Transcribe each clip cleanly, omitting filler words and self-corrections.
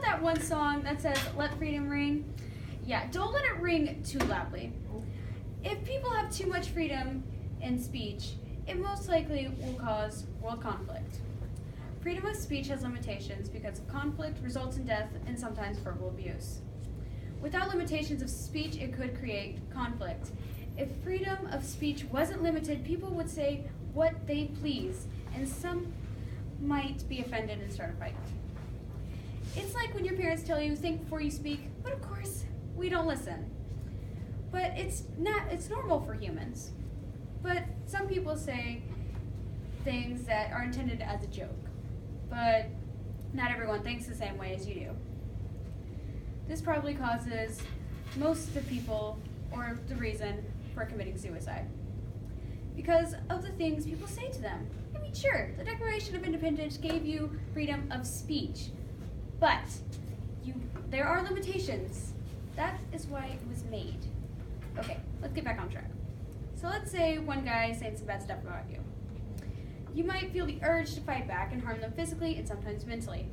that one song that says, "Let freedom ring"? Yeah, don't let it ring too loudly. If people have too much freedom in speech, it most likely will cause world conflict. Freedom of speech has limitations because conflict results in death and sometimes verbal abuse. Without limitations of speech, it could create conflict. If freedom of speech wasn't limited, people would say what they please, and some might be offended and start a fight. It's like when your parents tell you, think before you speak, but of course, we don't listen. But it's normal for humans. But some people say things that are intended as a joke. But not everyone thinks the same way as you do. This probably causes most of the people, or the reason for committing suicide. Because of the things people say to them. I mean, sure, the Declaration of Independence gave you freedom of speech, but there are limitations. That is why it was made. Okay, let's get back on track. So let's say one guy is saying some bad stuff about you. You might feel the urge to fight back and harm them physically and sometimes mentally,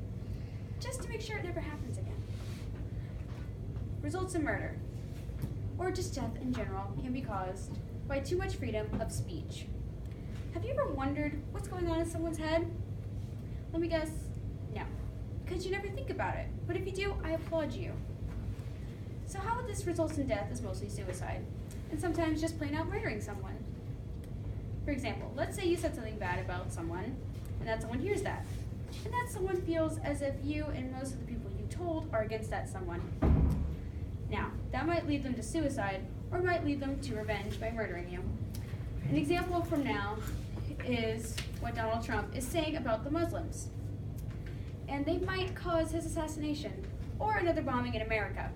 just to make sure it never happens again. Results in murder, or just death in general, can be caused by too much freedom of speech. Have you ever wondered what's going on in someone's head? Let me guess, no, because you never think about it. But if you do, I applaud you. So how this results in death is mostly suicide, and sometimes just plain out murdering someone. For example, let's say you said something bad about someone, and that someone hears that. And that someone feels as if you and most of the people you told are against that someone. Now, that might lead them to suicide, or might lead them to revenge by murdering you. An example from now is what Donald Trump is saying about the Muslims. And they might cause his assassination, or another bombing in America.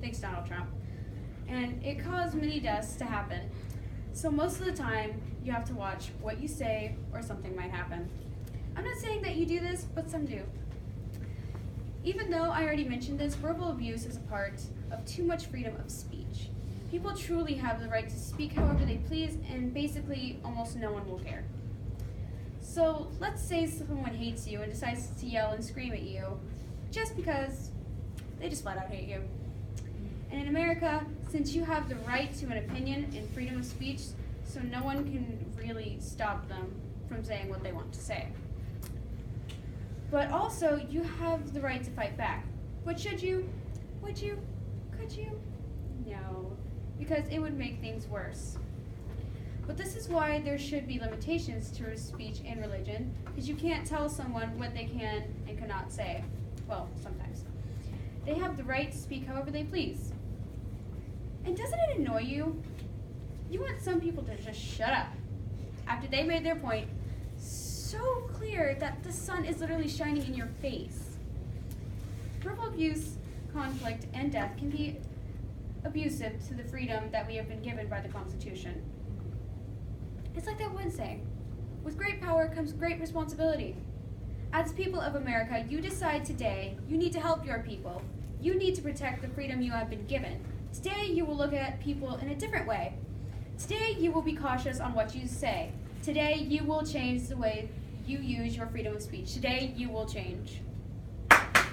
Thanks, Donald Trump. And it caused many deaths to happen. So most of the time, you have to watch what you say, or something might happen. I'm not saying that you do this, but some do. Even though I already mentioned this, verbal abuse is a part of too much freedom of speech. People truly have the right to speak however they please, and basically almost no one will care. So let's say someone hates you and decides to yell and scream at you just because they just flat out hate you. And in America, since you have the right to an opinion and freedom of speech, so no one can really stop them from saying what they want to say. But also, you have the right to fight back. But should you? Would you? Could you? No, because it would make things worse. But this is why there should be limitations to speech and religion, because you can't tell someone what they can and cannot say. Well, sometimes. They have the right to speak however they please. And doesn't it annoy you? You want some people to just shut up after they made their point so clear that the sun is literally shining in your face. Verbal abuse, conflict, and death can be abusive to the freedom that we have been given by the Constitution. It's like that one saying, with great power comes great responsibility. As people of America, you decide today you need to help your people. You need to protect the freedom you have been given. Today you will look at people in a different way. Today you will be cautious on what you say. Today you will change the way you use your freedom of speech. Today you will change.